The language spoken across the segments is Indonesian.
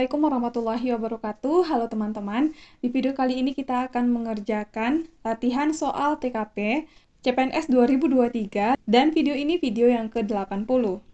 Assalamualaikum warahmatullahi wabarakatuh. Halo teman-teman. Di video kali ini kita akan mengerjakan latihan soal TKP CPNS 2023 dan video ini video yang ke-80.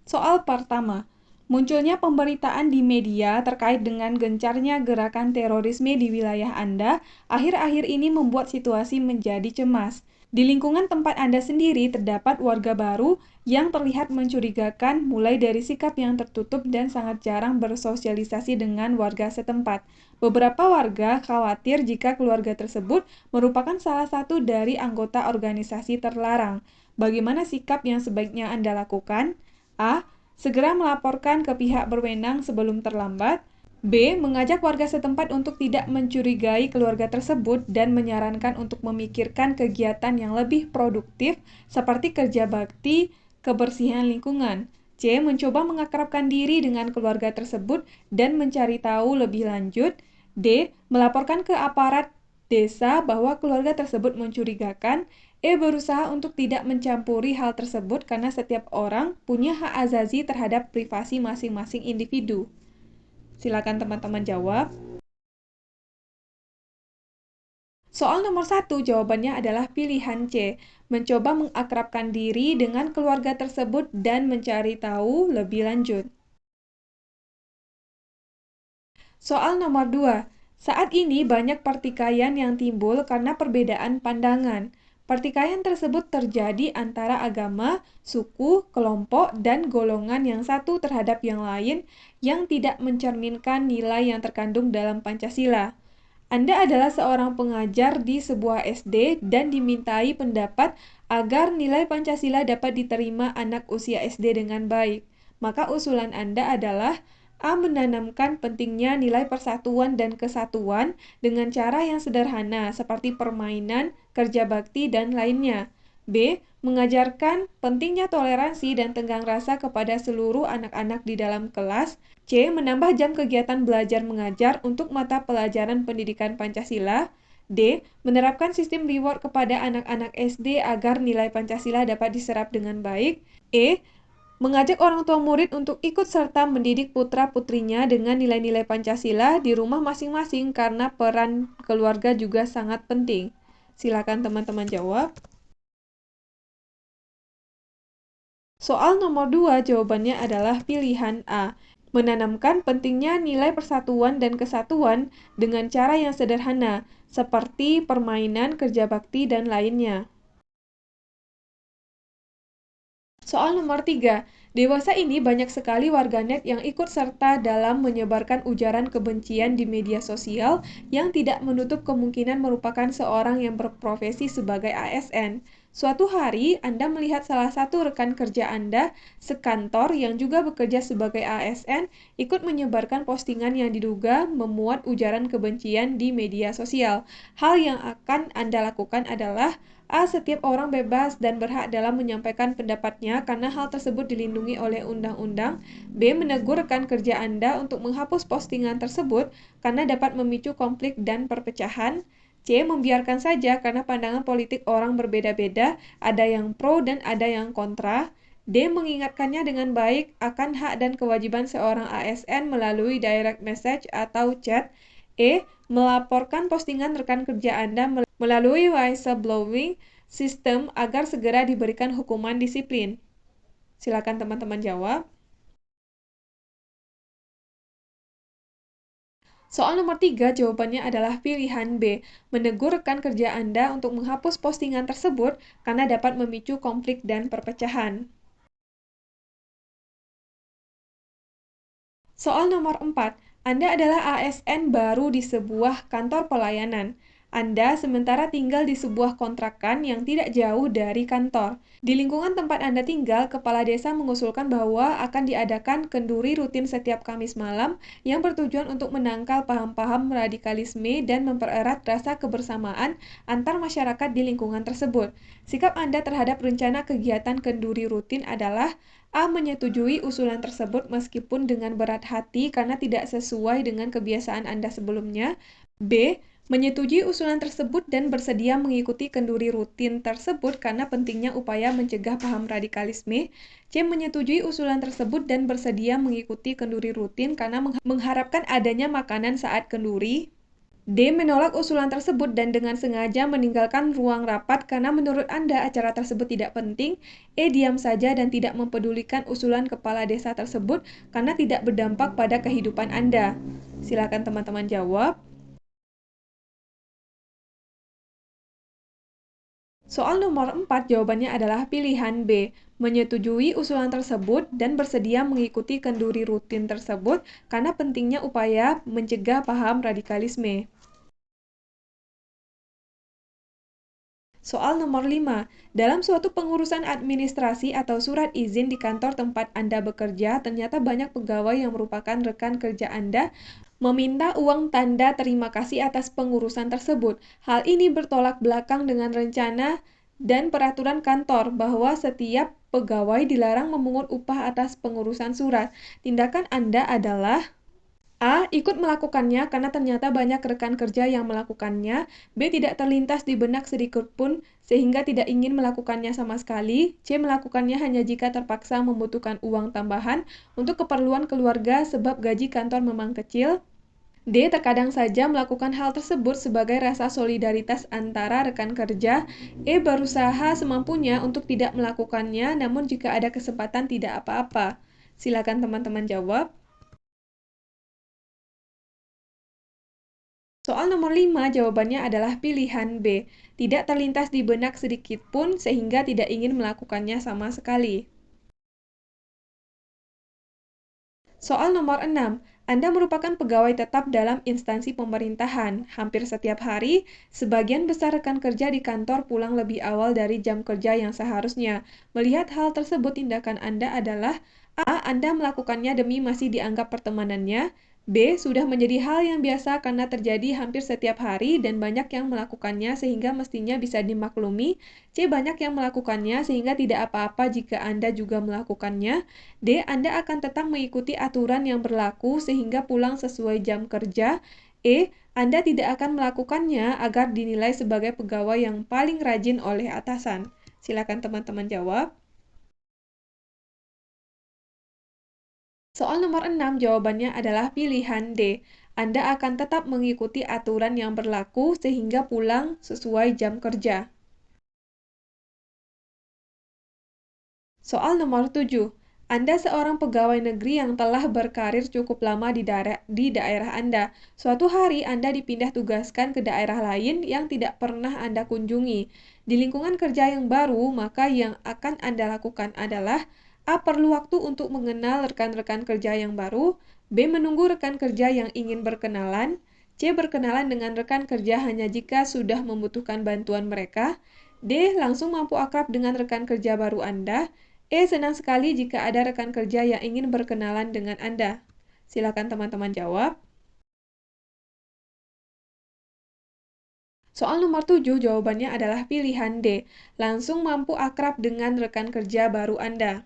Soal pertama, munculnya pemberitaan di media terkait dengan gencarnya gerakan terorisme di wilayah Anda akhir-akhir ini membuat situasi menjadi cemas. Di lingkungan tempat Anda sendiri terdapat warga baru yang terlihat mencurigakan, mulai dari sikap yang tertutup dan sangat jarang bersosialisasi dengan warga setempat. Beberapa warga khawatir jika keluarga tersebut merupakan salah satu dari anggota organisasi terlarang. Bagaimana sikap yang sebaiknya Anda lakukan? A. Segera melaporkan ke pihak berwenang sebelum terlambat. B. Mengajak warga setempat untuk tidak mencurigai keluarga tersebut dan menyarankan untuk memikirkan kegiatan yang lebih produktif seperti kerja bakti, kebersihan lingkungan. C. Mencoba mengakrabkan diri dengan keluarga tersebut dan mencari tahu lebih lanjut. D. Melaporkan ke aparat desa bahwa keluarga tersebut mencurigakan. E. Berusaha untuk tidak mencampuri hal tersebut karena setiap orang punya hak azazi terhadap privasi masing-masing individu. Silakan teman-teman jawab. Soal nomor 1, jawabannya adalah pilihan C. Mencoba mengakrabkan diri dengan keluarga tersebut dan mencari tahu lebih lanjut. Soal nomor 2. Saat ini banyak pertikaian yang timbul karena perbedaan pandangan. Pertikaian tersebut terjadi antara agama, suku, kelompok, dan golongan yang satu terhadap yang lain yang tidak mencerminkan nilai yang terkandung dalam Pancasila. Anda adalah seorang pengajar di sebuah SD dan dimintai pendapat agar nilai Pancasila dapat diterima anak usia SD dengan baik. Maka usulan Anda adalah A. Menanamkan pentingnya nilai persatuan dan kesatuan dengan cara yang sederhana seperti permainan, kerja bakti, dan lainnya. B. Mengajarkan pentingnya toleransi dan tenggang rasa kepada seluruh anak-anak di dalam kelas. C. Menambah jam kegiatan belajar mengajar untuk mata pelajaran pendidikan Pancasila. D. Menerapkan sistem reward kepada anak-anak SD agar nilai Pancasila dapat diserap dengan baik. E. Mengajak orang tua murid untuk ikut serta mendidik putra-putrinya dengan nilai-nilai Pancasila di rumah masing-masing karena peran keluarga juga sangat penting. Silakan teman-teman jawab. Soal nomor 2, jawabannya adalah pilihan A. Menanamkan pentingnya nilai persatuan dan kesatuan dengan cara yang sederhana, seperti permainan, kerja bakti, dan lainnya. Soal nomor 3, dewasa ini banyak sekali warganet yang ikut serta dalam menyebarkan ujaran kebencian di media sosial yang tidak menutup kemungkinan merupakan seorang yang berprofesi sebagai ASN. Suatu hari, Anda melihat salah satu rekan kerja Anda sekantor yang juga bekerja sebagai ASN ikut menyebarkan postingan yang diduga memuat ujaran kebencian di media sosial. Hal yang akan Anda lakukan adalah A. Setiap orang bebas dan berhak dalam menyampaikan pendapatnya karena hal tersebut dilindungi oleh undang-undang. B. Menegur rekan kerja Anda untuk menghapus postingan tersebut karena dapat memicu konflik dan perpecahan. C. Membiarkan saja karena pandangan politik orang berbeda-beda, ada yang pro dan ada yang kontra. D. Mengingatkannya dengan baik akan hak dan kewajiban seorang ASN melalui direct message atau chat. E. Melaporkan postingan rekan kerja Anda melalui whistleblowing system agar segera diberikan hukuman disiplin. Silakan teman-teman jawab. Soal nomor 3, jawabannya adalah pilihan B. Menegur rekan kerja Anda untuk menghapus postingan tersebut karena dapat memicu konflik dan perpecahan. Soal nomor 4, Anda adalah ASN baru di sebuah kantor pelayanan. Anda sementara tinggal di sebuah kontrakan yang tidak jauh dari kantor. Di lingkungan tempat Anda tinggal, kepala desa mengusulkan bahwa akan diadakan kenduri rutin setiap Kamis malam yang bertujuan untuk menangkal paham-paham radikalisme dan mempererat rasa kebersamaan antar masyarakat di lingkungan tersebut. Sikap Anda terhadap rencana kegiatan kenduri rutin adalah A. Menyetujui usulan tersebut meskipun dengan berat hati karena tidak sesuai dengan kebiasaan Anda sebelumnya. B. Menyetujui usulan tersebut dan bersedia mengikuti kenduri rutin tersebut karena pentingnya upaya mencegah paham radikalisme. C. Menyetujui usulan tersebut dan bersedia mengikuti kenduri rutin karena mengharapkan adanya makanan saat kenduri. D. Menolak usulan tersebut dan dengan sengaja meninggalkan ruang rapat karena menurut Anda acara tersebut tidak penting. E. Diam saja dan tidak mempedulikan usulan kepala desa tersebut karena tidak berdampak pada kehidupan Anda. Silakan teman-teman jawab. Soal nomor 4 jawabannya adalah pilihan B. Menyetujui usulan tersebut dan bersedia mengikuti kenduri rutin tersebut karena pentingnya upaya mencegah paham radikalisme. Soal nomor 5. Dalam suatu pengurusan administrasi atau surat izin di kantor tempat Anda bekerja, ternyata banyak pegawai yang merupakan rekan kerja Anda meminta uang tanda terima kasih atas pengurusan tersebut. Hal ini bertolak belakang dengan rencana dan peraturan kantor bahwa setiap pegawai dilarang memungut upah atas pengurusan surat. Tindakan Anda adalah A. Ikut melakukannya karena ternyata banyak rekan kerja yang melakukannya. B. Tidak terlintas di benak sedikit pun sehingga tidak ingin melakukannya sama sekali. C. Melakukannya hanya jika terpaksa membutuhkan uang tambahan untuk keperluan keluarga sebab gaji kantor memang kecil. D. Terkadang saja melakukan hal tersebut sebagai rasa solidaritas antara rekan kerja. E. Berusaha semampunya untuk tidak melakukannya, namun jika ada kesempatan tidak apa-apa. Silakan teman-teman jawab. Soal nomor 5, jawabannya adalah pilihan B. Tidak terlintas di benak sedikit pun sehingga tidak ingin melakukannya sama sekali. Soal nomor 6, Anda merupakan pegawai tetap dalam instansi pemerintahan. Hampir setiap hari, sebagian besar rekan kerja di kantor pulang lebih awal dari jam kerja yang seharusnya. Melihat hal tersebut, tindakan Anda adalah A. Anda melakukannya demi masih dianggap pertemanannya. B. Sudah menjadi hal yang biasa karena terjadi hampir setiap hari dan banyak yang melakukannya sehingga mestinya bisa dimaklumi. C. Banyak yang melakukannya sehingga tidak apa-apa jika Anda juga melakukannya. D. Anda akan tetap mengikuti aturan yang berlaku sehingga pulang sesuai jam kerja. E. Anda tidak akan melakukannya agar dinilai sebagai pegawai yang paling rajin oleh atasan. Silakan teman-teman jawab. Soal nomor 6, jawabannya adalah pilihan D. Anda akan tetap mengikuti aturan yang berlaku sehingga pulang sesuai jam kerja. Soal nomor 7. Anda seorang pegawai negeri yang telah berkarir cukup lama di daerah Anda. Suatu hari Anda dipindah tugaskan ke daerah lain yang tidak pernah Anda kunjungi. Di lingkungan kerja yang baru, maka yang akan Anda lakukan adalah A. Perlu waktu untuk mengenal rekan-rekan kerja yang baru. B. Menunggu rekan kerja yang ingin berkenalan. C. Berkenalan dengan rekan kerja hanya jika sudah membutuhkan bantuan mereka. D. Langsung mampu akrab dengan rekan kerja baru Anda. E. Senang sekali jika ada rekan kerja yang ingin berkenalan dengan Anda. Silakan teman-teman jawab. Soal nomor 7, jawabannya adalah pilihan D. Langsung mampu akrab dengan rekan kerja baru Anda.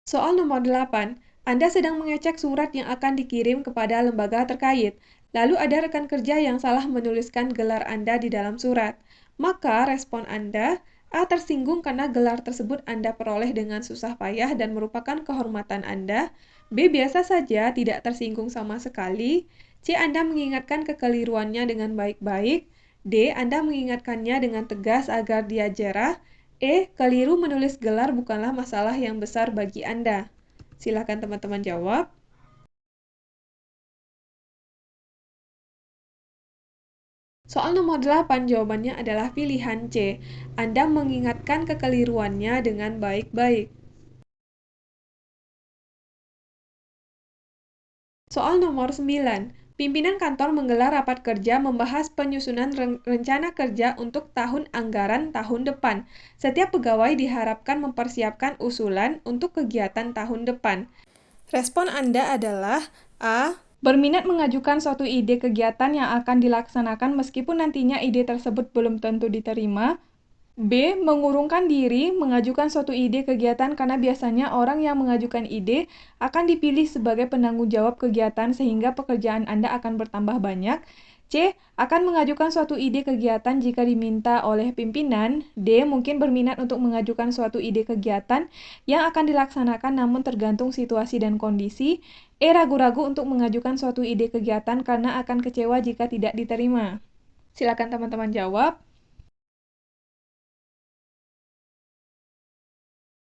Soal nomor 8, Anda sedang mengecek surat yang akan dikirim kepada lembaga terkait. Lalu ada rekan kerja yang salah menuliskan gelar Anda di dalam surat. Maka respon Anda, A. Tersinggung karena gelar tersebut Anda peroleh dengan susah payah dan merupakan kehormatan Anda. B. Biasa saja, tidak tersinggung sama sekali. C. Anda mengingatkan kekeliruannya dengan baik-baik. D. Anda mengingatkannya dengan tegas agar dia jerah. E. Keliru menulis gelar bukanlah masalah yang besar bagi Anda. Silakan teman-teman jawab. Soal nomor 8, jawabannya adalah pilihan C. Anda mengingatkan kekeliruannya dengan baik-baik. Soal nomor 9, pimpinan kantor menggelar rapat kerja membahas penyusunan rencana kerja untuk tahun anggaran tahun depan. Setiap pegawai diharapkan mempersiapkan usulan untuk kegiatan tahun depan. Respon Anda adalah A. Berminat mengajukan suatu ide kegiatan yang akan dilaksanakan meskipun nantinya ide tersebut belum tentu diterima. B. Mengurungkan diri mengajukan suatu ide kegiatan karena biasanya orang yang mengajukan ide akan dipilih sebagai penanggung jawab kegiatan sehingga pekerjaan Anda akan bertambah banyak. C. Akan mengajukan suatu ide kegiatan jika diminta oleh pimpinan. D. Mungkin berminat untuk mengajukan suatu ide kegiatan yang akan dilaksanakan namun tergantung situasi dan kondisi. E. Ragu-ragu untuk mengajukan suatu ide kegiatan karena akan kecewa jika tidak diterima. Silakan teman-teman jawab.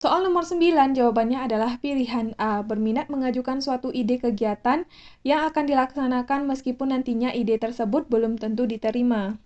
Soal nomor 9, jawabannya adalah pilihan A, berminat mengajukan suatu ide kegiatan yang akan dilaksanakan meskipun nantinya ide tersebut belum tentu diterima.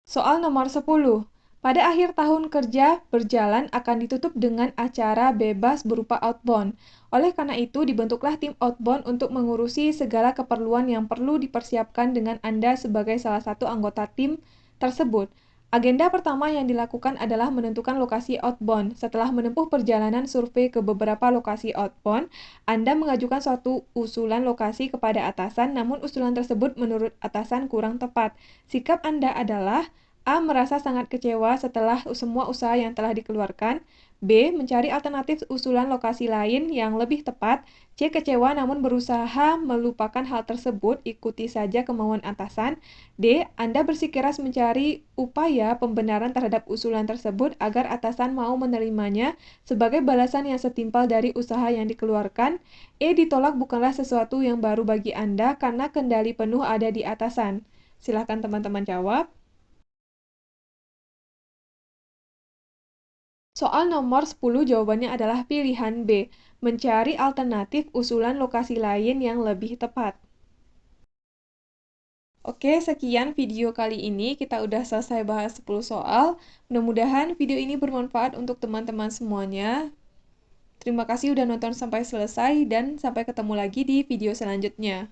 Soal nomor 10, pada akhir tahun kerja berjalan akan ditutup dengan acara bebas berupa outbound. Oleh karena itu, dibentuklah tim outbound untuk mengurusi segala keperluan yang perlu dipersiapkan dengan Anda sebagai salah satu anggota tim tersebut. Agenda pertama yang dilakukan adalah menentukan lokasi outbound. Setelah menempuh perjalanan survei ke beberapa lokasi outbound, Anda mengajukan suatu usulan lokasi kepada atasan, namun usulan tersebut menurut atasan kurang tepat. Sikap Anda adalah A. Merasa sangat kecewa setelah semua usaha yang telah dikeluarkan. B. Mencari alternatif usulan lokasi lain yang lebih tepat. C. Kecewa namun berusaha melupakan hal tersebut, ikuti saja kemauan atasan. D. Anda bersikeras mencari upaya pembenaran terhadap usulan tersebut agar atasan mau menerimanya sebagai balasan yang setimpal dari usaha yang dikeluarkan. E. Ditolak bukanlah sesuatu yang baru bagi Anda karena kendali penuh ada di atasan. Silakan teman-teman jawab. Soal nomor 10 jawabannya adalah pilihan B, mencari alternatif usulan lokasi lain yang lebih tepat. Oke, sekian video kali ini. Kita udah selesai bahas 10 soal. Mudah-mudahan video ini bermanfaat untuk teman-teman semuanya. Terima kasih udah nonton sampai selesai dan sampai ketemu lagi di video selanjutnya.